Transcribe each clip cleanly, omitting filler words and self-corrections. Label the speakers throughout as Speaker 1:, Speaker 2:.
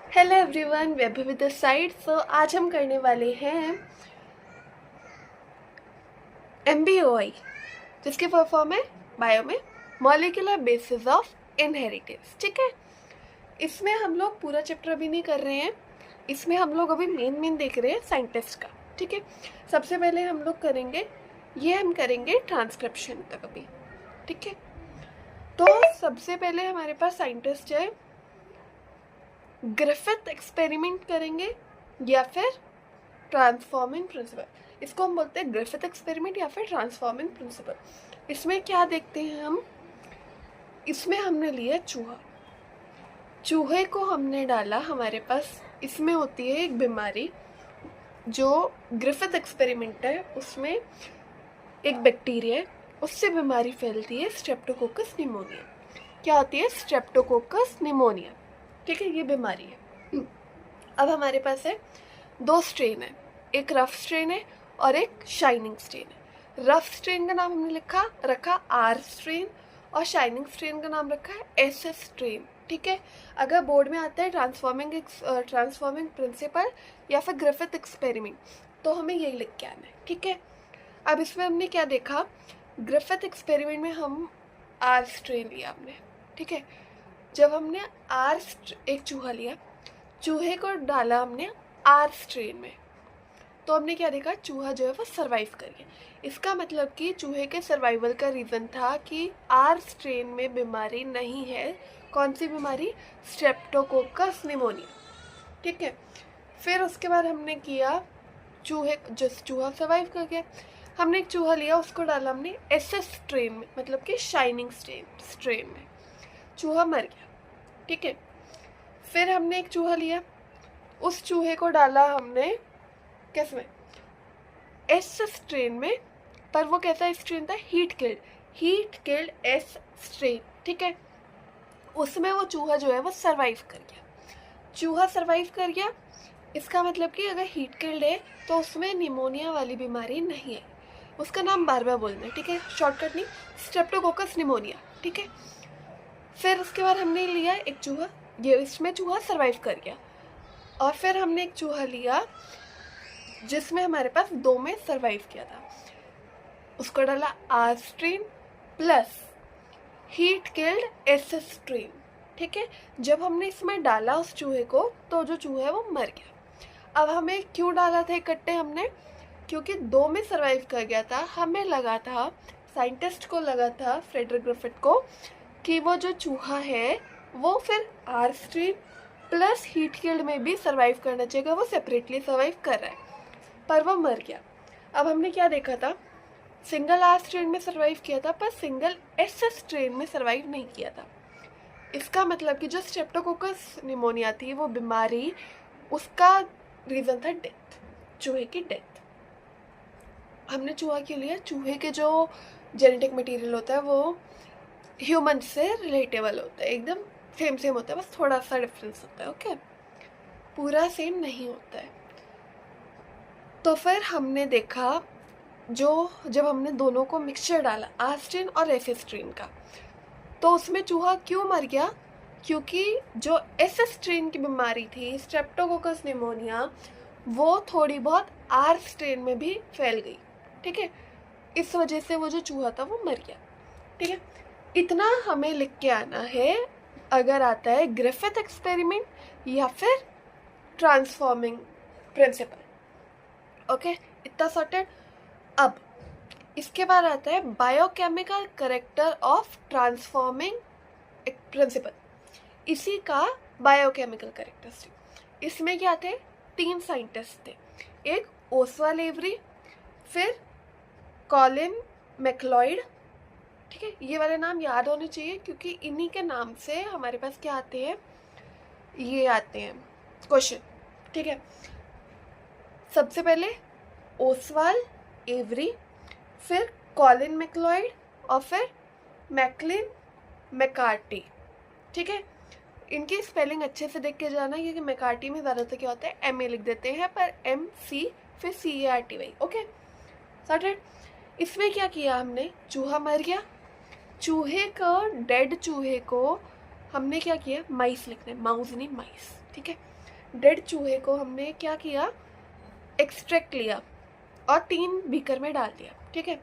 Speaker 1: Hello everyone, Vaibhav with the side. So आज हम करने वाले हैं MBOI, जिसकी फुल फॉर्म है बायो में मॉलिक्यूलर बेसिस ऑफ इनहेरिटेंस। ठीक है, इसमें हम लोग पूरा चैप्टर अभी नहीं कर रहे हैं। इसमें हम लोग अभी मेन देख रहे हैं साइंटिस्ट का। ठीक है, सबसे पहले हम लोग करेंगे ट्रांसक्रिप्शन तक अभी। ठीक है, तो सबसे पहले हमारे पास साइंटिस्ट है, ग्रिफिथ एक्सपेरिमेंट करेंगे या फिर ट्रांसफॉर्मिंग प्रिंसिपल। इसको हम बोलते हैं ग्रिफिथ एक्सपेरिमेंट या फिर ट्रांसफॉर्मिंग प्रिंसिपल। इसमें क्या देखते हैं हम, इसमें हमने लिया चूहे को हमने डाला हमारे पास। इसमें होती है एक बीमारी, जो ग्रिफिथ एक्सपेरिमेंट है उसमें एक बैक्टीरिया है, उससे बीमारी फैलती है स्ट्रेप्टोकोकस निमोनिया। क्या होती है? Streptococcus pneumonia. ठीक है, ये बीमारी है। अब हमारे पास है दो स्ट्रेन है, एक रफ स्ट्रेन है और एक शाइनिंग स्ट्रेन है। रफ स्ट्रेन का नाम हमने रखा आर स्ट्रेन और शाइनिंग स्ट्रेन का नाम रखा है एस स्ट्रेन। ठीक है, अगर बोर्ड में आता है ट्रांसफॉर्मिंग प्रिंसिपल या फिर ग्रिफिथ एक्सपेरिमेंट तो हमें यही लिख के आना है। ठीक है, अब इसमें हमने क्या देखा, ग्रिफिथ एक्सपेरिमेंट में हम आर स्ट्रेन लिया हमने। ठीक है, जब हमने एक चूहा लिया, चूहे को डाला हमने आर स्ट्रेन में, तो हमने क्या देखा, चूहा जो है वो सरवाइव कर गया। इसका मतलब कि चूहे के सर्वाइवल का रीज़न था कि आर स्ट्रेन में बीमारी नहीं है। कौन सी बीमारी? Streptococcus pneumonia. ठीक है, फिर उसके बाद हमने किया, चूहा सर्वाइव कर गया, हमने एक चूहा लिया, उसको डाला हमने एस स्ट्रेन में, मतलब कि शाइनिंग स्ट्रेन में, चूहा मर गया। ठीक है, फिर हमने एक चूहा लिया, उस चूहे को डाला हमने किस में? एस स्ट्रेन में, पर वो कैसा स्ट्रेन था? Heat killed S strain. ठीक है, उसमें वो चूहा जो है वो सरवाइव कर गया। इसका मतलब कि अगर हीट किल्ड है तो उसमें निमोनिया वाली बीमारी नहीं है। उसका नाम बार बार बोलना है, ठीक है, शॉर्टकट नहीं, स्ट्रेप्टोकोकस निमोनिया। ठीक है, फिर उसके बाद हमने लिया एक चूहा, इसमें चूहा सरवाइव कर गया। और फिर हमने एक चूहा लिया जिसमें हमारे पास 2 में सरवाइव किया था, उसको डाला R strain plus heat killed S strain. ठीक है, जब हमने इसमें डाला उस चूहे को तो जो चूहा है वो मर गया। अब हमें क्यों डाला था इकट्ठे हमने? क्योंकि 2 में सरवाइव कर गया था। हमें लगा था, साइंटिस्ट को लगा था, फ्रेडरिक ग्रिफिथ को, कि वो जो चूहा है वो फिर R strain plus heat killed में भी सरवाइव करना चाहिए, वो सेपरेटली सरवाइव कर रहा है, पर वो मर गया। अब हमने क्या देखा था, सिंगल आर स्ट्रेन में सरवाइव किया था पर सिंगल एस स्ट्रेन में सरवाइव नहीं किया था। इसका मतलब कि जो स्ट्रेप्टोकोकस निमोनिया थी वो बीमारी, उसका रीज़न था डेथ, चूहे की डेथ। हमने चूहा क्यों लिया? चूहे के जो जेनेटिक मटेरियल होता है वो ह्यूमन से रिलेटेबल होता है, एकदम सेम होता है, बस थोड़ा सा डिफरेंस होता है। ओके, पूरा सेम नहीं होता है। तो फिर हमने देखा, जब हमने दोनों को मिक्सचर डाला, आर स्ट्रेन और एस स्ट्रेन का, तो उसमें चूहा क्यों मर गया? क्योंकि जो एस स्ट्रेन की बीमारी थी, स्ट्रेप्टोकोकस निमोनिया, वो थोड़ी बहुत आर स्ट्रेन में भी फैल गई। ठीक है, इस वजह से वो जो चूहा था वो मर गया। ठीक है, इतना हमें लिख के आना है अगर आता है ग्रिफिथ एक्सपेरिमेंट या फिर ट्रांसफॉर्मिंग प्रिंसिपल। ओके, इतना सॉर्टेड। अब इसके बाद आता है biochemical character of transforming principle. इसी का बायोकेमिकल कैरेक्टरिस्टिक। इसमें क्या थे? 3 साइंटिस्ट थे, एक ओसवाल्ड एवरी, फिर कॉलिन मैक्लॉयड। ठीक है, ये वाले नाम याद होने चाहिए क्योंकि इन्हीं के नाम से हमारे पास क्या आते हैं, ये आते हैं क्वेश्चन। ठीक है, सबसे पहले ओसवाल्ड एवरी, फिर कॉलिन मैक्लॉयड और फिर मैकलिन मैकार्टी। ठीक है, इनकी स्पेलिंग अच्छे से देख के जाना क्योंकि मैकार्टी में ज़्यादातर क्या होता है MA लिख देते हैं, पर MC फिर CARTY। Okay, sorted. इसमें क्या किया हमने, चूहा मर गया, डेड चूहे को हमने क्या किया, माइस लिखना है, माउस नहीं माइस, ठीक है। डेड चूहे को हमने क्या किया, एक्सट्रैक्ट लिया और 3 बीकर में डाल दिया, ठीक है।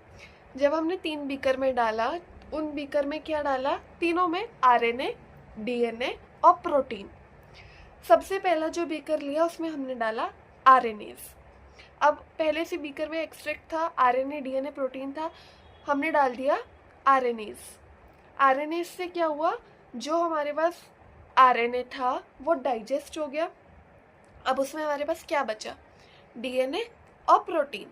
Speaker 1: जब हमने 3 बीकर में डाला, उन बीकर में क्या डाला, तीनों में आरएनए, डीएनए और प्रोटीन। सबसे पहला जो बीकर लिया उसमें हमने डाला आरएनएस। अब पहले से बीकर में एक्सट्रैक्ट था, आरएनए डीएनए प्रोटीन था, हमने डाल दिया आरएनएस। आरएनएस से क्या हुआ, जो हमारे पास आरएनए था वो डाइजेस्ट हो गया। अब उसमें हमारे पास क्या बचा, डीएनए और प्रोटीन।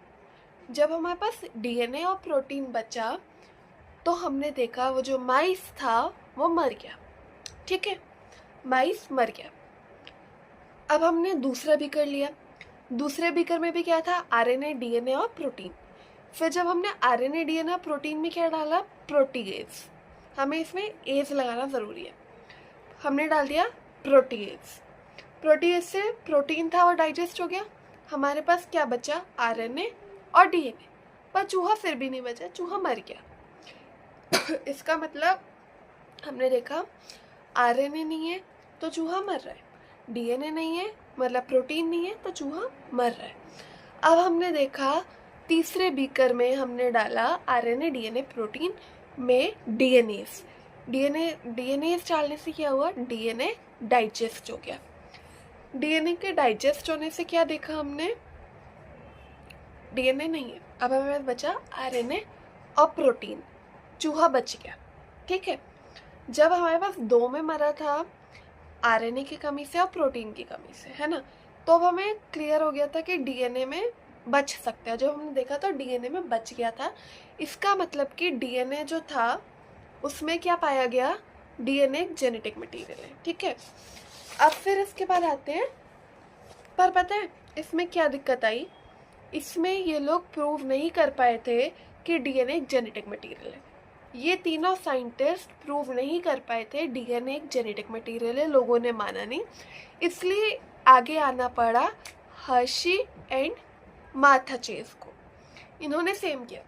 Speaker 1: जब हमारे पास डीएनए और प्रोटीन बचा तो हमने देखा वो जो माइस था वो मर गया, ठीक है, माइस मर गया। अब हमने दूसरा बीकर लिया, दूसरे बीकर में भी क्या था, आरएनए डीएनए और प्रोटीन। फिर जब हमने आरएनए डीएनए और प्रोटीन में क्या डाला, प्रोटीएज। हमें इसमें एज लगाना ज़रूरी है। हमने डाल दिया प्रोटीएज। प्रोटीएज से प्रोटीन था वो डाइजेस्ट हो गया, हमारे पास क्या बचा, आरएनए और डीएनए। पर चूहा फिर भी नहीं बचा, चूहा मर गया। इसका मतलब हमने देखा आरएनए नहीं है तो चूहा मर रहा है, डीएनए नहीं है मतलब प्रोटीन नहीं है तो चूहा मर रहा है। अब हमने देखा तीसरे बीकर में हमने डाला आरएनए डीएनए प्रोटीन में डीएनएस। डीएनएस डालने से क्या हुआ, डीएनए डाइजेस्ट हो गया। डीएनए के डाइजेस्ट होने से क्या देखा हमने, डीएनए नहीं है, अब हमें बचा आरएनए और प्रोटीन, चूहा बच गया, ठीक है। जब हमारे पास 2 में मरा था, आरएनए की कमी से और प्रोटीन की कमी से, है ना, तो अब हमें क्लियर हो गया था कि डीएनए में बच सकता है। जब हमने देखा तो डीएनए में बच गया था। इसका मतलब कि डीएनए जो था उसमें क्या पाया गया, डीएनए एक जेनेटिक मटेरियल है, ठीक है। अब फिर इसके बाद आते हैं, पर पता है इसमें क्या दिक्कत आई, इसमें ये लोग प्रूव नहीं कर पाए थे कि डीएनए एक जेनेटिक मटेरियल है। ये तीनों साइंटिस्ट प्रूव नहीं कर पाए थे डीएनए एक जेनेटिक मटेरियल है, लोगों ने माना नहीं, इसलिए आगे आना पड़ा हर्शी एंड मार्था चेज को। इन्होंने सेम किया,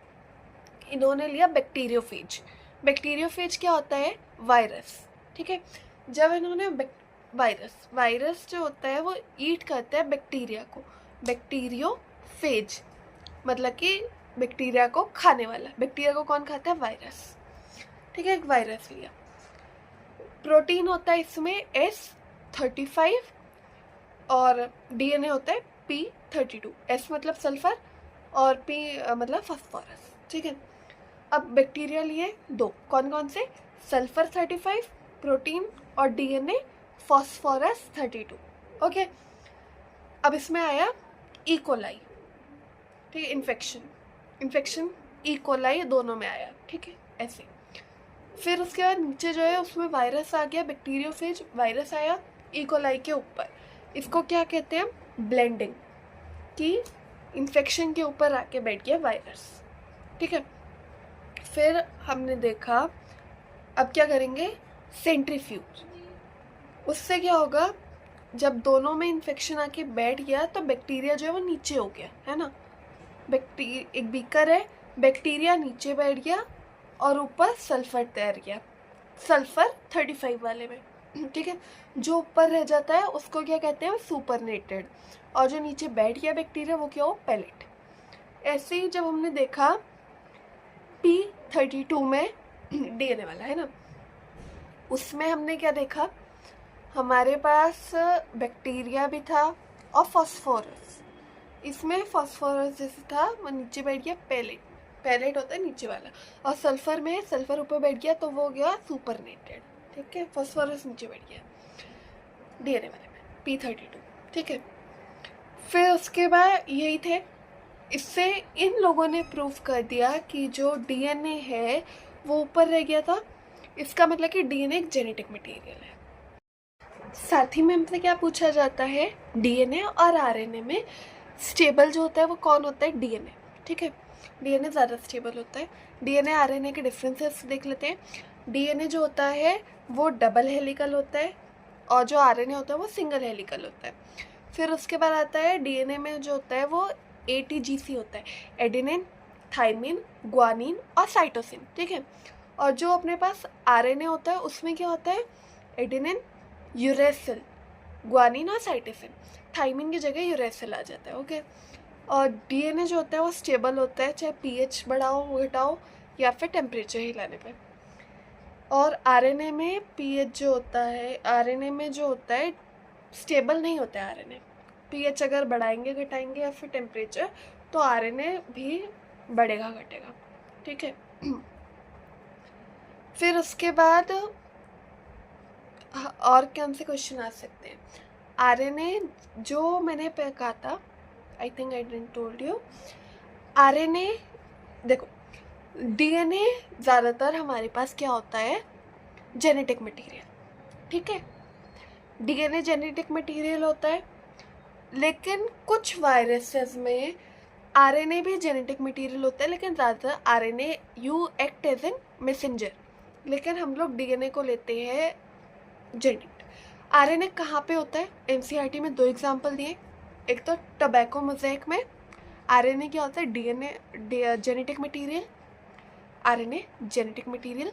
Speaker 1: इन्होंने लिया बैक्टीरियोफेज। बैक्टीरियोफेज क्या होता है, वायरस, ठीक है। जब इन्होंने वायरस जो होता है वो ईट करता है बैक्टीरिया को, बैक्टीरियोफेज मतलब कि बैक्टीरिया को खाने वाला। बैक्टीरिया को कौन खाता है, वायरस, ठीक है। एक वायरस लिया। प्रोटीन होता है इसमें S35 और डीएनए होता है P32। S मतलब सल्फर और P मतलब फास्फोरस, ठीक है। अब बैक्टीरिया लिए 2, कौन कौन से, सल्फर 35 प्रोटीन और डीएनए फास्फोरस 32, ओके। अब इसमें आया ई कोलाई, ठीक है, इन्फेक्शन ई कोलाई दोनों में आया, ठीक है, ऐसे। फिर उसके बाद नीचे जो है उसमें वायरस आ गया, बैक्टीरियोफेज वायरस आया ई कोलाई के ऊपर। इसको क्या कहते हैं, ब्लेंडिंग, कि इन्फेक्शन के ऊपर आके बैठ गया वायरस, ठीक है। फिर हमने देखा अब क्या करेंगे, सेंट्रीफ्यूज। उससे क्या होगा, जब दोनों में इन्फेक्शन आके बैठ गया तो बैक्टीरिया जो है वो नीचे हो गया, है ना। एक बीकर है, बैक्टीरिया नीचे बैठ गया और ऊपर सल्फर तैर गया, सल्फर 35 वाले में, ठीक है। जो ऊपर रह जाता है उसको क्या कहते हैं, सुपरनेटेड, और जो नीचे बैठ गया बैक्टीरिया वो क्या हो, पैलेट। ऐसे ही जब हमने देखा P32 में डीएनए वाला है ना, उसमें हमने क्या देखा, हमारे पास बैक्टीरिया भी था और फास्फोरस। इसमें फास्फोरस जैसे था वो नीचे बैठ गया, पैलेट होता है नीचे वाला, और सल्फर में सल्फर ऊपर बैठ गया तो वो हो गया सुपरनेटेड, ठीक है। फास्फोरस नीचे बैठ गया डीएनए वाले में P32, ठीक है। फिर उसके बाद यही थे, इससे इन लोगों ने प्रूव कर दिया कि जो डीएनए है वो ऊपर रह गया था, इसका मतलब कि डीएनए एक जेनेटिक मटेरियल है। साथ ही में हमसे क्या पूछा जाता है, डीएनए और आरएनए में स्टेबल जो होता है वो कौन होता है, डीएनए, ठीक है। डीएनए ज़्यादा स्टेबल होता है। डीएनए आरएनए के डिफरेंसेस देख लेते हैं। डीएनए जो होता है वो डबल हेलिकल होता है और जो आरएनए होता है वो सिंगल हेलिकल होता है। फिर उसके बाद आता है डीएनए में जो होता है वो ATGC होता है, एडेनिन, थाइमिन, ग्वानिन और साइटोसिन, ठीक है। और जो अपने पास आरएनए होता है उसमें क्या होता है, एडेनिन, यूरेसिल, ग्वानिन और साइटोसिन। थाइमिन की जगह यूरेसिल आ जाता है। ओके, और डीएनए जो होता है वो स्टेबल होता है, चाहे पीएच बढ़ाओ घटाओ या फिर टेम्परेचर हिलाने पे। और आरएनए में पीएच जो होता है, आरएनए में जो होता है स्टेबल नहीं होता है आरएनए। पीएच अगर बढ़ाएंगे घटाएंगे या फिर टेम्परेचर, तो आरएनए भी बढ़ेगा घटेगा। ठीक है। फिर उसके बाद और कौन से क्वेश्चन आ सकते हैं? आरएनए जो मैंने कहा था, I think I didn't told you, RNA देखो, डीएनए ज़्यादातर हमारे पास क्या होता है, जेनेटिक मटेरियल। ठीक है, डीएनए जेनेटिक मटेरियल होता है, लेकिन कुछ वायरसेस में आरएनए भी जेनेटिक मटेरियल होता है, लेकिन ज़्यादातर RNA you act as an messenger, लेकिन हम लोग डीएनए को लेते हैं जेनेटिक। आरएनए कहाँ पे होता है? एनसीईआरटी में 2 एग्जाम्पल दिए। एक तो टोबैको मोज़ेक में आरएनए क्या होता है, DNA genetic material, RNA genetic material,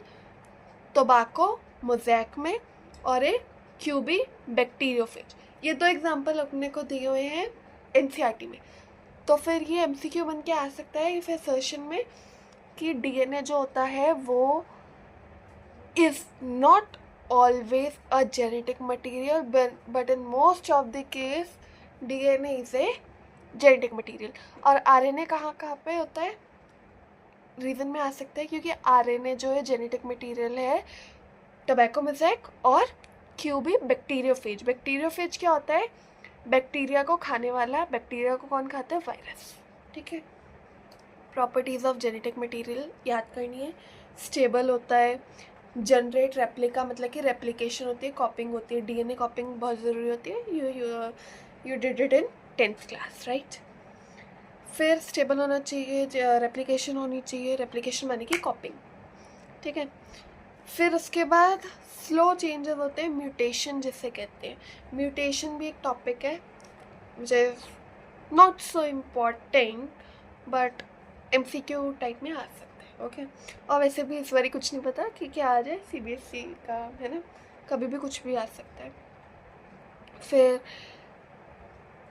Speaker 1: tobacco mosaic में, और एक क्यूबी बैक्टीरियोफेज। ये 2 एग्जाम्पल अपने को दिए हुए हैं एनसीईआरटी में। तो फिर ये एमसीक्यू बन के आ सकता है फिर सेशन में कि डीएनए जो होता है वो is not always a genetic material, but in most of the case DNA is a genetic material। और RNA कहाँ पे होता है? रीज़न में आ सकता है क्योंकि RNA जो है जेनेटिक मटेरियल है टोबैको मोज़ेक और क्यूबी बैक्टीरियोफेज। बैक्टीरियोफेज क्या होता है? बैक्टीरिया को खाने वाला। बैक्टीरिया को कौन खाता है? वायरस। ठीक है। प्रॉपर्टीज़ ऑफ जेनेटिक मटेरियल याद करनी है। स्टेबल होता है, जनरेट रेप्लिका, मतलब कि रेप्लिकेशन होती है, कॉपिंग होती है। डीएनए कॉपिंग बहुत ज़रूरी होती है। You did it in 10th class, right. फिर स्टेबल होना चाहिए, रेप्लिकेशन होनी चाहिए, रेप्लिकेशन माने कि कॉपिंग। ठीक है। फिर उसके बाद स्लो चेंजेस होते हैं, म्यूटेशन जिसे कहते हैं। म्यूटेशन भी एक टॉपिक है मुझे not so important, but MCQ type में आ सकता है। ओके, और वैसे भी इस बारी कुछ नहीं पता कि क्या आ जाए, सीबीएसई का है ना, कभी भी कुछ भी आ सकता है। फिर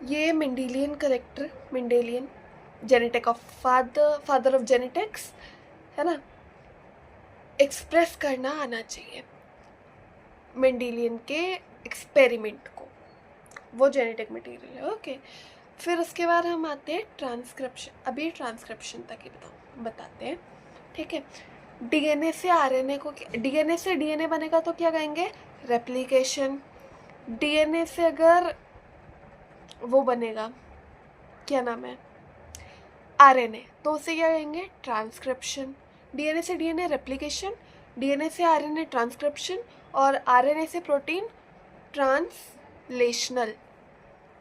Speaker 1: ये Mendelian character, Mendelian genetic of father of genetics है ना, एक्सप्रेस करना आना चाहिए मेंडेलियन के एक्सपेरिमेंट को, वो जेनेटिक मटेरियल है। ओके, फिर उसके बाद हम आते हैं ट्रांसक्रिप्शन। अभी ट्रांसक्रिप्शन तक ही बताते हैं। ठीक है। डीएनए से आरएनए को, डीएनए से डीएनए बनेगा तो क्या कहेंगे? रेप्लिकेशन। डीएनए से अगर वो बनेगा, क्या नाम है, आरएनए, तो उसे क्या कहेंगे? ट्रांसक्रिप्शन। डीएनए से डीएनए रेप्लिकेशन, डीएनए से आरएनए ट्रांसक्रिप्शन, और आरएनए से प्रोटीन ट्रांसलेशनल।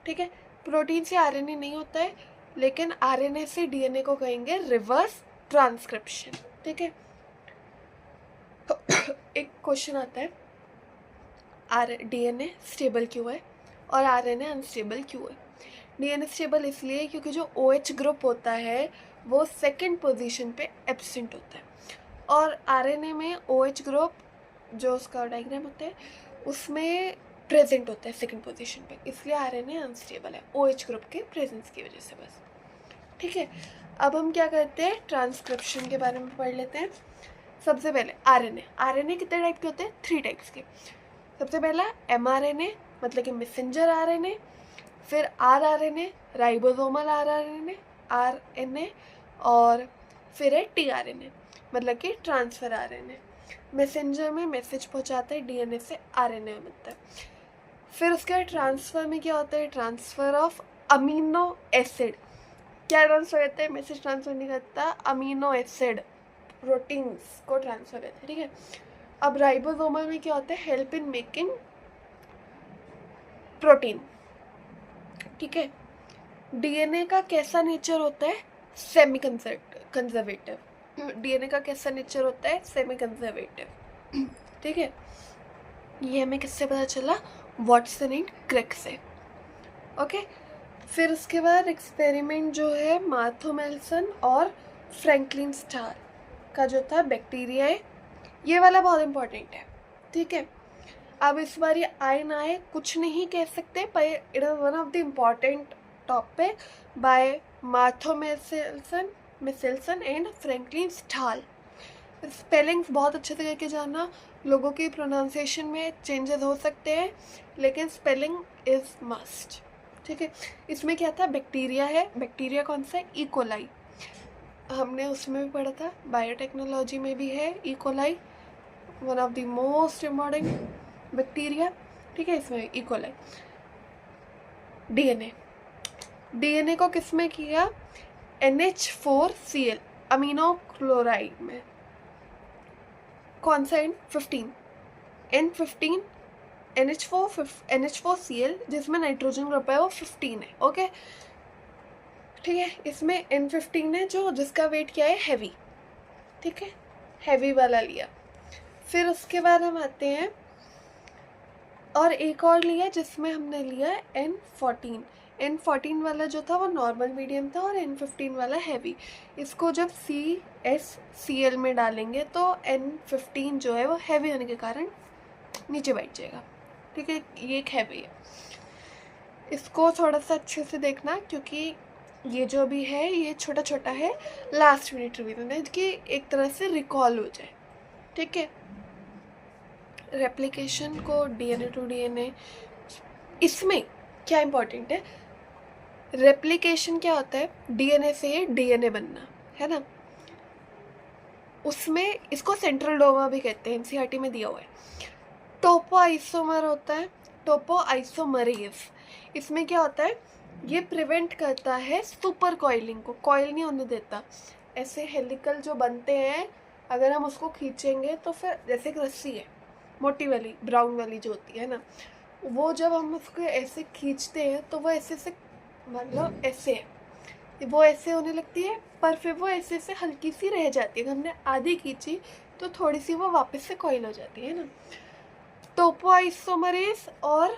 Speaker 1: ठीक है। प्रोटीन से आरएनए नहीं होता है, लेकिन आरएनए से डीएनए को कहेंगे रिवर्स ट्रांसक्रिप्शन। ठीक है। एक क्वेश्चन आता है, डीएनए स्टेबल क्यों है और आरएनए अनस्टेबल क्यों है? डीएनए स्टेबल इसलिए क्योंकि जो OH ग्रुप होता है वो सेकंड पोजीशन पे एब्सेंट होता है, और आरएनए में OH ग्रुप जो उसका डायग्राम होता है उसमें प्रेजेंट होता है सेकंड पोजीशन पे, इसलिए आरएनए अनस्टेबल है OH ग्रुप के प्रेजेंस की वजह से बस। ठीक है। अब हम क्या करते हैं, ट्रांसक्रिप्शन के बारे में पढ़ लेते हैं। सबसे पहले आरएनए कितने टाइप के होते हैं? 3 टाइप्स के। सबसे पहला mRNA, मतलब कि मैसेंजर आरएनए। फिर rRNA, राइबोसोमल आरएनए, और फिर है tRNA, मतलब कि ट्रांसफर आरएनए। मैसेंजर में मैसेज पहुंचाता है, डीएनए से आरएनए बनता है। फिर उसके बाद ट्रांसफ़र में क्या होता है? Transfer of amino acid. क्या ट्रांसफ़र करता है? मैसेज ट्रांसफ़र नहीं करता, अमीनो एसिड प्रोटीन्स को ट्रांसफ़र करता है। ठीक है। अब राइबोसोमल में क्या होता है? Help in making protein. ठीक है। डीएनए का कैसा नेचर होता है? Semi conservative. डीएनए का कैसा नेचर होता है? Semi conservative. ठीक है। ये हमें किससे पता चला? वॉटसन एंड क्रिक से। ओके। फिर उसके बाद एक्सपेरिमेंट जो है माथोमेल्सन और फ्रैंकलिन स्टार का जो था बैक्टीरिया है, ये वाला बहुत इंपॉर्टेंट है। ठीक है। अब इस बार ये आए ना आए कुछ नहीं कह सकते, पर it is one of the important topic by Martha Meselson and Franklin Stahl. Spellings बहुत अच्छे से करके जाना, लोगों की प्रोनाउंसिएशन में चेंजेस हो सकते हैं, लेकिन स्पेलिंग इज मस्ट, ठीक है। इसमें क्या था, बैक्टीरिया है। बैक्टीरिया कौन सा है, ई कोलाई, हमने उसमें भी पढ़ा था। बायोटेक्नोलॉजी में भी है E coli, one of the most important bacteria, ठीक है। इसमें ई कोलाई। डीएनए, डीएनए को किस में किया, NH4Cl अमीनो क्लोराइड में। कौन सा N15, N15 NH4Cl जिसमें नाइट्रोजन ग्रुप है वो 15 है, ओके, ठीक है। इसमें N15 है जो जिसका वेट क्या है, हैवी, ठीक है, हैवी वाला लिया। फिर उसके बाद हम आते हैं और एक और लिया जिसमें हमने लिया N14। N14 वाला जो था वो नॉर्मल मीडियम था और N15 वाला हैवी। इसको जब CSCl में डालेंगे तो N15 जो है वो हैवी होने के कारण नीचे बैठ जाएगा, ठीक है। ये एक हैवी है, इसको थोड़ा सा अच्छे से देखना क्योंकि ये जो भी है ये छोटा छोटा है, लास्ट मिनट रिवीजन है कि एक तरह से रिकॉल हो जाए, ठीक है। रेप्लिकेशन को डीएनए टू डीएनए, इसमें क्या इंपॉर्टेंट है, रेप्लिकेशन क्या होता है, डीएनए से डीएनए बनना, है ना। उसमें इसको सेंट्रल डोमा भी कहते हैं, एनसीईआरटी में दिया हुआ है। टोपो आइसोमर होता है, टोपो आइसोमरेज। इसमें क्या होता है, ये प्रिवेंट करता है सुपर कॉइलिंग को, कॉइल नहीं होने देता। ऐसे हेलिकल जो बनते हैं अगर हम उसको खींचेंगे तो फिर जैसे एक रस्सी है मोटी वाली ब्राउन वाली जो होती है ना, वो जब हम उसको ऐसे खींचते हैं तो वो ऐसे से मतलब ऐसे है, वो ऐसे होने लगती है, पर फिर वो ऐसे से हल्की सी रह जाती है। अगर हमने आधी खींची तो थोड़ी सी वो वापस से कॉइल हो जाती है ना। टोपो आइसोमरेज और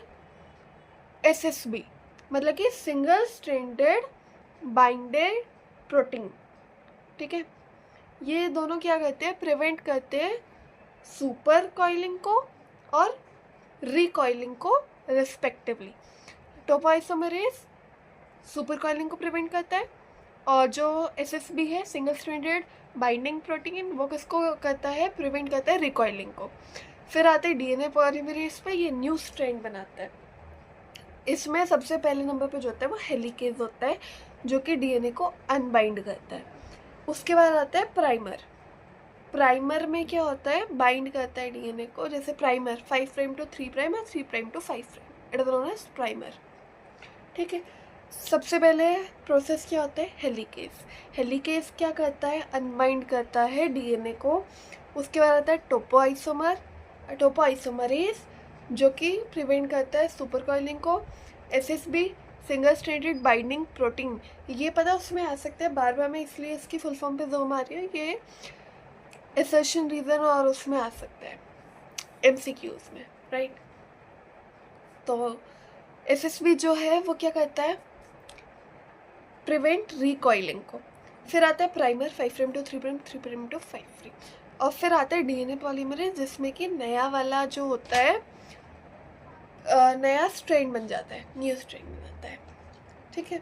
Speaker 1: SSB मतलब कि सिंगल स्ट्रैंडेड बाइंडेड प्रोटीन, ठीक है। ये दोनों क्या करते हैं, प्रिवेंट करते हैं सुपर कॉइलिंग को और रिकॉइलिंग को रिस्पेक्टिवली। टोपो आइसोमरेज सुपर कॉइलिंग को प्रिवेंट करता है और जो SSB है सिंगल स्ट्रैंडेड बाइंडिंग प्रोटीन वो किसको करता है, प्रिवेंट करता है रिकॉइलिंग को। फिर आते हैं डीएनए पॉलीमरेज पे, ये न्यू स्ट्रैंड बनाता है। इसमें सबसे पहले नंबर पे जो होता है वो हेलिकेज होता है जो कि डीएनए को अनबाइंड करता है। उसके बाद आता है प्राइमर। प्राइमर में क्या होता है, बाइंड करता है डीएनए को, जैसे प्राइमर 5 प्राइम टू 3 प्राइम और 3 prime to 5 prime, it is known as primer, ठीक है। सबसे पहले प्रोसेस क्या होता है, हेलिकेज। हेलिकेज क्या करता है, अनबाइंड करता है डीएनए को। उसके बाद आता है टोपो आइसोमर, टोपो आइसोमरेज जो कि प्रिवेंट करता है सुपर कॉइलिंग को। SSB single stranded binding protein, ये पता उसमें आ सकता है, बार बार मैं इसलिए इसकी फुल फॉर्म पे जोर मार रही हूँ, ये असर्शन रीजन और उसमें आ सकता है MCQs में, राइट। तो SSB जो है वो क्या करता है, प्रिवेंट रिकॉइलिंग को। फिर आता है primer 5 prime to 3 prime 3 prime to 5 prime, और फिर आता है डीएनए पॉलीमरेज जिसमें कि नया वाला जो होता है नया स्ट्रेन बन जाता है, न्यू स्ट्रेन बन जाता है, ठीक है।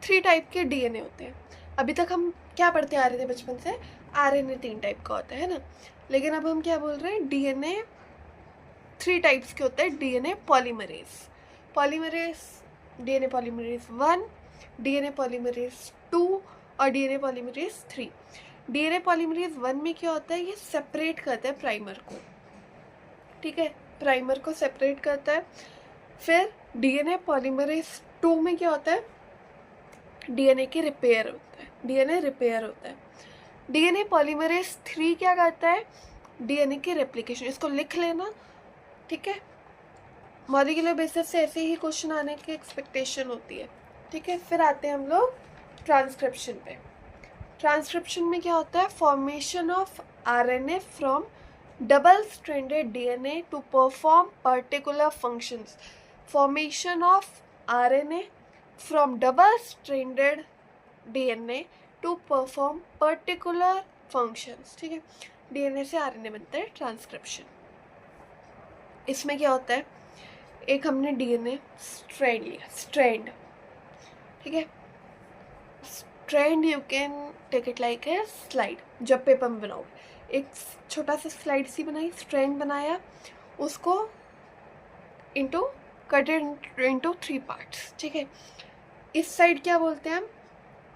Speaker 1: 3 टाइप के डीएनए होते हैं। अभी तक हम क्या पढ़ते आ रहे थे बचपन से, RNA 3 टाइप का होता है ना, लेकिन अब हम क्या बोल रहे हैं, डीएनए 3 टाइप्स के होते हैं। DNA polymerase, DNA polymerase 1, DNA polymerase 2 और डीएनए पॉलीमरेज 3। डीएनए पॉलीमरेज 1 में क्या होता है, ये सेपरेट करता है प्राइमर को, ठीक है, प्राइमर को सेपरेट करता है। फिर डीएनए पॉलीमरेज 2 में क्या होता है, डीएनए की रिपेयर होता है, डीएनए रिपेयर होता है। डीएनए पॉलीमरेज 3 क्या करता है, डीएनए की रेप्लिकेशन। इसको लिख लेना, ठीक है, मॉलिक्यूलर बेसिस से ऐसे ही क्वेश्चन आने की एक्सपेक्टेशन होती है, ठीक है। फिर आते हैं हम लोग ट्रांसक्रिप्शन पे। ट्रांसक्रिप्शन में क्या होता है, formation of RNA from double stranded DNA to perform particular functions. Formation of RNA from double stranded DNA to perform particular functions, ठीक है। DNA से RNA बनता है, ट्रांसक्रिप्शन। इसमें क्या होता है, एक हमने डीएनए स्ट्रैंड लिया, स्ट्रैंड, ठीक है। Strand you can take it like a slide, जब पेपर में बनाओगे एक छोटा सा स्लाइड सी बनाई, स्ट्रैंड बनाया, उसको इंटू कटेड इंटू 3 पार्ट्स, ठीक है। इस साइड क्या बोलते हैं हम,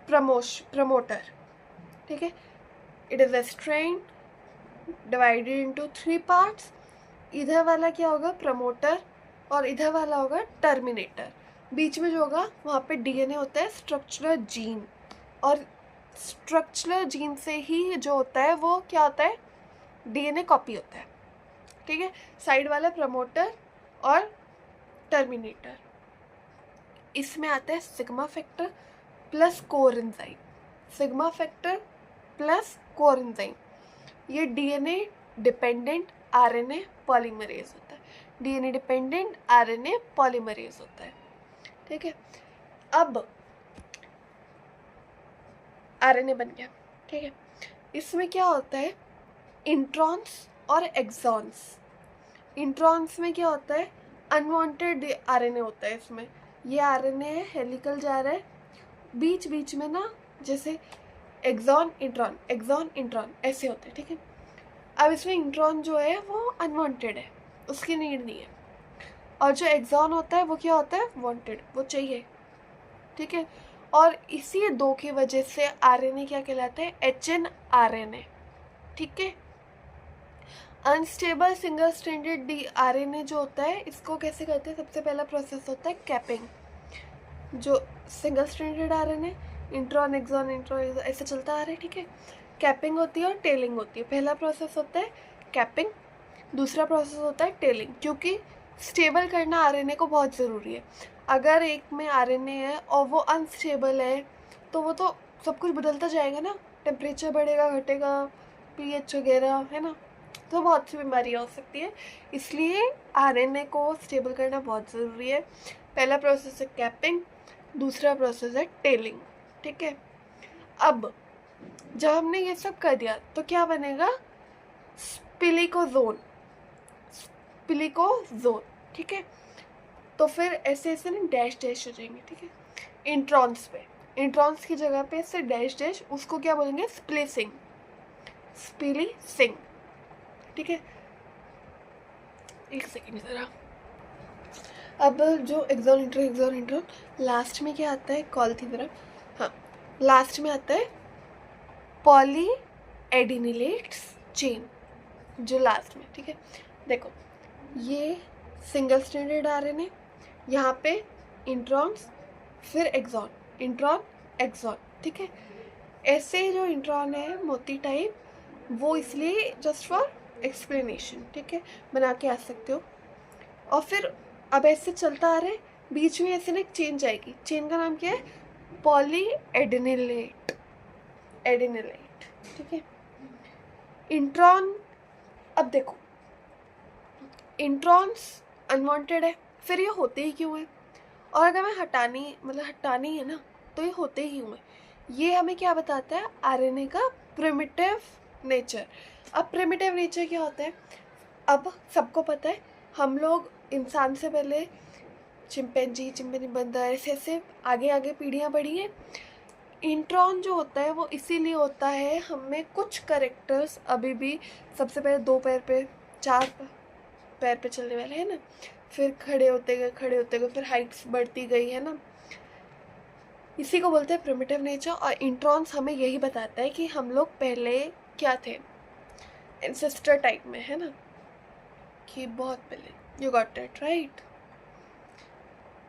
Speaker 1: प्रमोटर, ठीक है। It is a strand divided into 3 parts. इधर वाला क्या होगा, प्रमोटर, और इधर वाला होगा टर्मिनेटर। बीच में जो होगा वहाँ पे डीएनए होता है, स्ट्रक्चरल जीन, और स्ट्रक्चरल जीन से ही जो होता है वो क्या होता है, डीएनए कॉपी होता है, ठीक है। साइड वाला प्रमोटर और टर्मिनेटर। इसमें आता है sigma factor plus core enzyme, sigma factor plus core enzyme. ये डीएनए डिपेंडेंट आरएनए पॉलीमरेज होता है, डीएनए डिपेंडेंट आरएनए पॉलीमरेज होता है, ठीक है। अब आरएनए बन गया, ठीक है। इसमें क्या होता है, इंट्रॉन्स और एक्सॉन्स। इंट्रॉन्स में क्या होता है, अनवांटेड आरएनए होता है इसमें। ये आरएनए है, हेलिकल जा रहा है, बीच बीच में ना जैसे एक्सॉन इंट्रॉन ऐसे होते हैं, ठीक है। अब इसमें इंट्रॉन जो है वो अनवांटेड है, उसकी नीड नहीं है, और जो एक्सॉन होता है वो क्या होता है, वांटेड, वो चाहिए, ठीक है। और इसी दो की वजह से आरएनए क्या कहलाता है, एचएनआरएनए, ठीक है। अनस्टेबल सिंगल स्ट्रैंडेड आरएनए जो होता है, इसको कैसे करते हैं, सबसे पहला प्रोसेस होता है कैपिंग। जो single stranded RNA, intron exon ऐसे चलता आ रहा है, ठीक है। कैपिंग होती है और टेलिंग होती है। पहला प्रोसेस होता है कैपिंग, दूसरा प्रोसेस होता है टेलिंग, क्योंकि स्टेबल करना आरएनए को बहुत ज़रूरी है। अगर एक में आरएनए है और वो अनस्टेबल है तो वो तो सब कुछ बदलता जाएगा ना, टेम्परेचर बढ़ेगा घटेगा, पीएच वगैरह, है ना, तो बहुत सी बीमारियाँ हो सकती है। इसलिए आरएनए को स्टेबल करना बहुत ज़रूरी है। पहला प्रोसेस है कैपिंग, दूसरा प्रोसेस है टेलिंग, ठीक है। अब जब हमने ये सब कर दिया तो क्या बनेगा, स्पिलिकोजोन, ठीक है। तो फिर ऐसे ऐसे ना डैश डैश हो जाएंगे, ठीक है। इंट्रॉन्स पे, इंट्रॉन्स की जगह पे ऐसे डैश डैश, उसको क्या बोलेंगे, स्प्लिसिंग, ठीक है। एक सेकेंड ज़रा। अब जो एक्सॉन इंट्रॉन लास्ट में क्या आता है, कॉल थी मेरा, हाँ, लास्ट में आता है पॉली एडिनिलेट्स चेन, जो लास्ट में, ठीक है। देखो ये सिंगल स्ट्रैंडेड आरएनए, यहाँ पे इंट्रॉन्स, फिर एक्सॉन, इंट्रॉन एक्सॉन, ठीक है। ऐसे जो इंट्रॉन है मोती टाइप, वो इसलिए जस्ट फॉर एक्सप्लेनेशन, ठीक है, बना के आ सकते हो। और फिर अब ऐसे चलता आ रहा है, बीच में ऐसे ना एक चेन जाएगी, चेन का नाम क्या है, पॉली एडिनिलेट, ठीक है। इंट्रॉन, अब देखो इंट्रॉन्स अनवांटेड है, फिर ये होते ही क्यों है, और अगर मैं हटानी है ना तो ये होते ही क्यों है, ये हमें क्या बताता है, आरएनए का प्रिमिटिव नेचर। अब प्रिमिटिव नेचर क्या होता है, अब सबको पता है, हम लोग इंसान से पहले चिंपैंजी बंदर ऐसे ऐसे आगे आगे पीढ़ियाँ बढ़ी हैं। इंट्रॉन जो होता है वो इसीलिए होता है, हमें कुछ करेक्टर्स अभी भी, सबसे पहले 2 पैर पे, 4 पैर पे चलने वाले हैं ना, फिर खड़े होते गए फिर हाइट्स बढ़ती गई, है ना, इसी को बोलते हैं प्रिमिटिव नेचर। और इंट्रॉन्स हमें यही बताता है कि हम लोग पहले क्या थे, एंसेस्टर टाइप में, है ना, कि बहुत पहले। You got it right.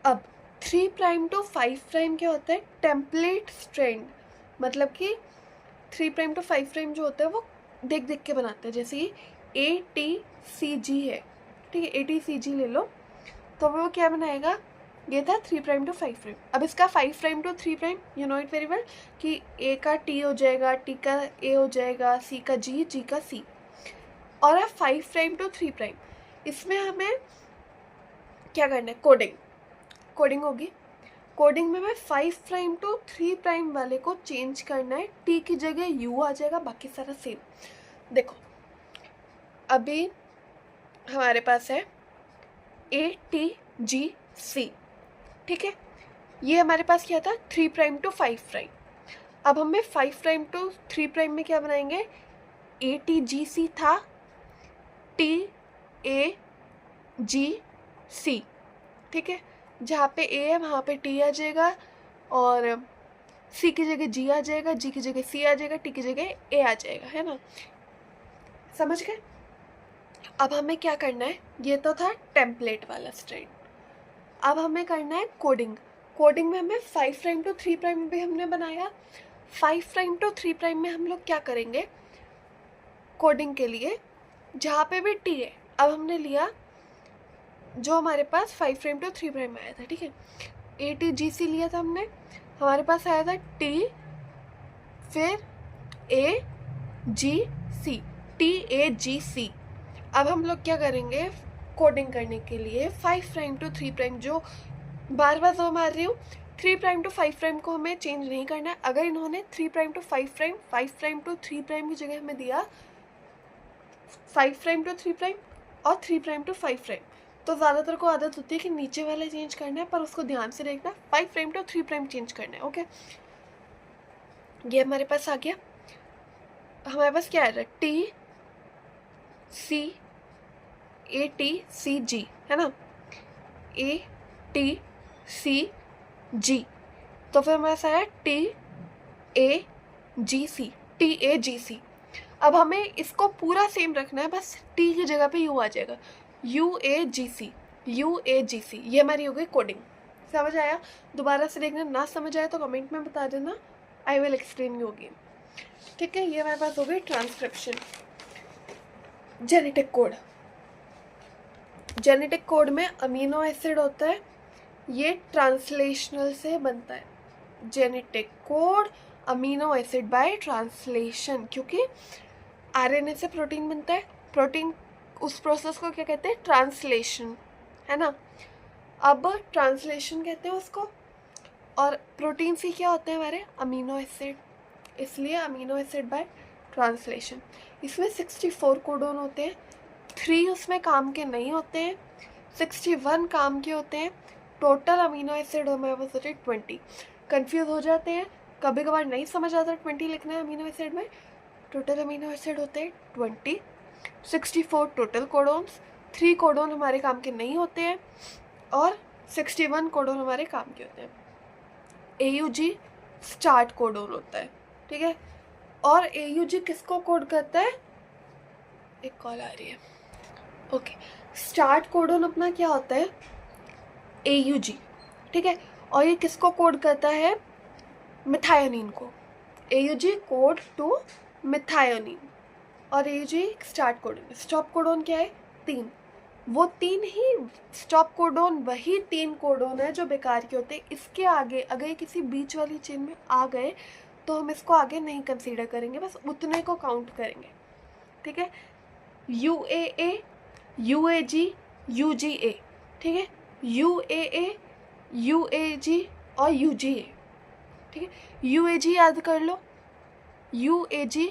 Speaker 1: अब 3 प्राइम टू 5 प्राइम क्या होता है, टेम्पलेट स्ट्रैंड, मतलब कि 3 प्राइम टू 5 प्राइम जो होता है वो देख देख के बनाते हैं, जैसे कि ATCG है, ठीक है, ATCG ले लो, तो वो क्या बनाएगा, ये था 3 प्राइम टू 5 प्राइम। अब इसका 5 prime to 3 prime, you know it very well, कि A का T हो जाएगा, T का A हो जाएगा, C का G, G का C, और अब 5 प्राइम टू 3 प्राइम, इसमें हमें क्या करना है, कोडिंग होगी। कोडिंग में 5 प्राइम टू 3 प्राइम वाले को चेंज करना है, T की जगह U आ जाएगा, बाकी सारा सेम। देखो अभी हमारे पास है ATGC, ठीक है। ये हमारे पास क्या था, 3 प्राइम टू 5 प्राइम। अब हमें 5 प्राइम टू 3 प्राइम में क्या बनाएंगे, ATGC था, TAGC, ठीक है। जहाँ पे A है वहाँ पे T आ जाएगा, और C की जगह G आ जाएगा, G की जगह C आ जाएगा, T की जगह A आ जाएगा, है ना, समझ गए। अब हमें क्या करना है, ये तो था टेम्पलेट वाला स्टाइल। अब हमें करना है कोडिंग। कोडिंग में हमें 5 प्राइम टू 3 प्राइम भी हमने बनाया। 5 प्राइम टू 3 प्राइम में हम लोग क्या करेंगे कोडिंग के लिए, जहाँ पे भी T है, अब हमने लिया जो हमारे पास 5 प्राइम टू 3 प्राइम आया था, ठीक है। ATGC लिया था हमने, हमारे पास आया था T, फिर AGC, TAGC। अब हम लोग क्या करेंगे कोडिंग करने के लिए 5 प्राइम टू 3 प्राइम, जो बार बार जो मार रही हूँ, 3 प्राइम टू 5 प्राइम को हमें चेंज नहीं करना है। अगर इन्होंने 3 prime to 5 prime, 5 prime to 3 prime की जगह हमें दिया 5 प्राइम टू 3 प्राइम और 3 प्राइम टू 5 प्राइम, तो ज़्यादातर को आदत होती है कि नीचे वाला चेंज करना है, पर उसको ध्यान से देखना, 5 प्राइम टू 3 प्राइम चेंज करना है, ओके। ये हमारे पास आ गया। हमारे पास क्या आ रहा है, TCATCG, है ना, ATCG। तो फिर हमारे पास आया TAGC। अब हमें इसको पूरा सेम रखना है, बस T की जगह पे U आ जाएगा, UAGC। ये हमारी हो गई कोडिंग। समझ आया, दोबारा से देखना, ना समझ आया तो कमेंट में बता देना, I will explain you again, ठीक है। ये हमारे पास हो गई transcription. Genetic code, genetic code में अमीनो एसिड होता है, ये ट्रांसलेशनल से बनता है। Genetic code amino acid by translation, क्योंकि RNA से प्रोटीन बनता है, प्रोटीन उस प्रोसेस को क्या कहते हैं, ट्रांसलेशन, है ना। अब ट्रांसलेशन कहते हैं उसको, और प्रोटीन से क्या होते हैं हमारे अमीनो एसिड, इसलिए अमीनो एसिड बाय ट्रांसलेशन। इसमें 64 कोडोन होते हैं, 3 उसमें काम के नहीं होते हैं, 61 काम के होते हैं। टोटल अमीनो एसिड हमारे पास होते हैं 20। कन्फ्यूज़ हो जाते हैं, कभी कभार नहीं समझ आता 20 लिखना है अमीनो एसिड में। टोटल अमीनो एसिड होते हैं 20, 64 टोटल कोडोन्स, 3 कोडोन हमारे काम के नहीं होते हैं, और 61 कोडोन हमारे काम के होते हैं। AUG स्टार्ट कोडोन होता है, ठीक है। और AUG किसको कोड करता है, एक कॉल आ रही है, ओके। स्टार्ट कोडोन अपना क्या होता है, AUG, ठीक है। और ये किसको कोड करता है, मिथायोनिन को। AUG कोड टू मिथायोनिन, और AUG start codon. Stop codon क्या है, 3, वो 3 ही स्टॉप कोडोन, वही 3 कोडोन है जो बेकार के होते हैं। इसके आगे अगर किसी बीच वाली चेन में आ गए तो हम इसको आगे नहीं कंसीडर करेंगे, बस उतने को काउंट करेंगे, ठीक है। UAA, UAG, UGA, ठीक है। UAA, UAG और UGA, ठीक है। UAG याद कर लो, UAG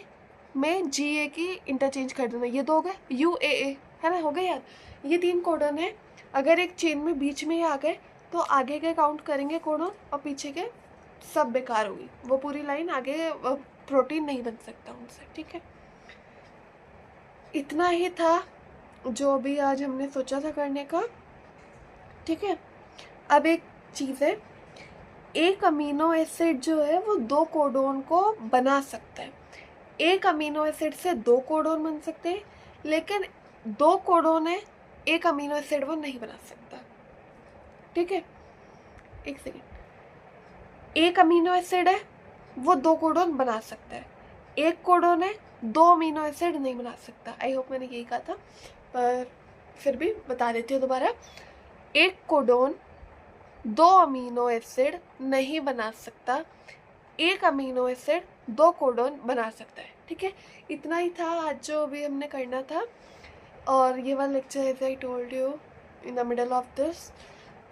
Speaker 1: में GA की इंटरचेंज कर देना, ये 2 हो गए। UAA, है ना, हो गए याद। ये 3 कोडन है, अगर एक चेन में बीच में ही आ गए तो आगे के काउंट करेंगे कोडन, और पीछे के सब बेकार होगी, वो पूरी लाइन आगे प्रोटीन नहीं बन सकता उनसे, ठीक है। इतना ही था जो अभी आज हमने सोचा था करने का, ठीक है। अब एक चीज़ है, एक अमीनो एसिड जो है वो 2 कोडोन को बना सकता है। एक अमीनो एसिड से 2 कोडोन बन सकते हैं, लेकिन 2 कोडोन है, एक अमीनो एसिड वो नहीं बना सकता, ठीक है। एक सेकेंड, एक अमीनो एसिड है वो 2 कोडोन बना सकता है, एक कोडोन है 2 अमीनो एसिड नहीं बना सकता। आई होप मैंने यही कहा था, पर फिर भी बता देती हूँ दोबारा। एक कोडोन 2 अमीनो एसिड नहीं बना सकता, एक अमीनो एसिड 2 कोडोन बना सकता है, ठीक है। इतना ही था आज जो अभी हमने करना था। और ये वाला lecture, as I told you in the middle of this,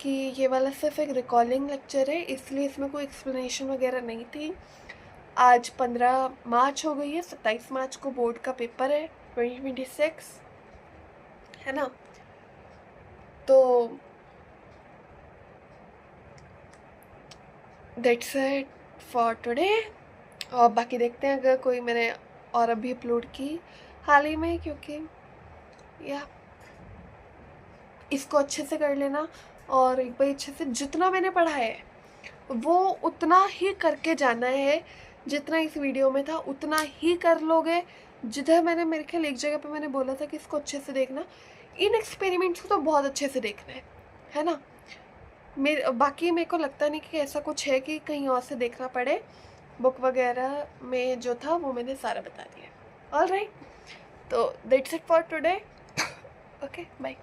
Speaker 1: कि ये वाला सिर्फ एक रिकॉर्डिंग लेक्चर है, इसलिए इसमें कोई एक्सप्लेनेशन वगैरह नहीं थी। आज 15 मार्च हो गई है, 27 मार्च को बोर्ड का पेपर है 2026, है ना। तो दैट्स इट फॉर टुडे। और बाकी देखते हैं अगर कोई मैंने और अभी अपलोड की हाल ही में, क्योंकि या इसको अच्छे से कर लेना और एक बार अच्छे से जितना मैंने पढ़ा है वो उतना ही करके जाना है। जितना इस वीडियो में था उतना ही कर लोगे। जिधर मैंने मेरे ख्याल एक जगह पे मैंने बोला था कि इसको अच्छे से देखना, इन एक्सपेरिमेंट्स को तो बहुत अच्छे से देखना है ना। बाकी मेरे को लगता नहीं कि ऐसा कुछ है कि कहीं और से देखना पड़े। बुक वगैरह में जो था वो मैंने सारा बता दिया। ऑल राइट, तो that's it for today. Okay, bye.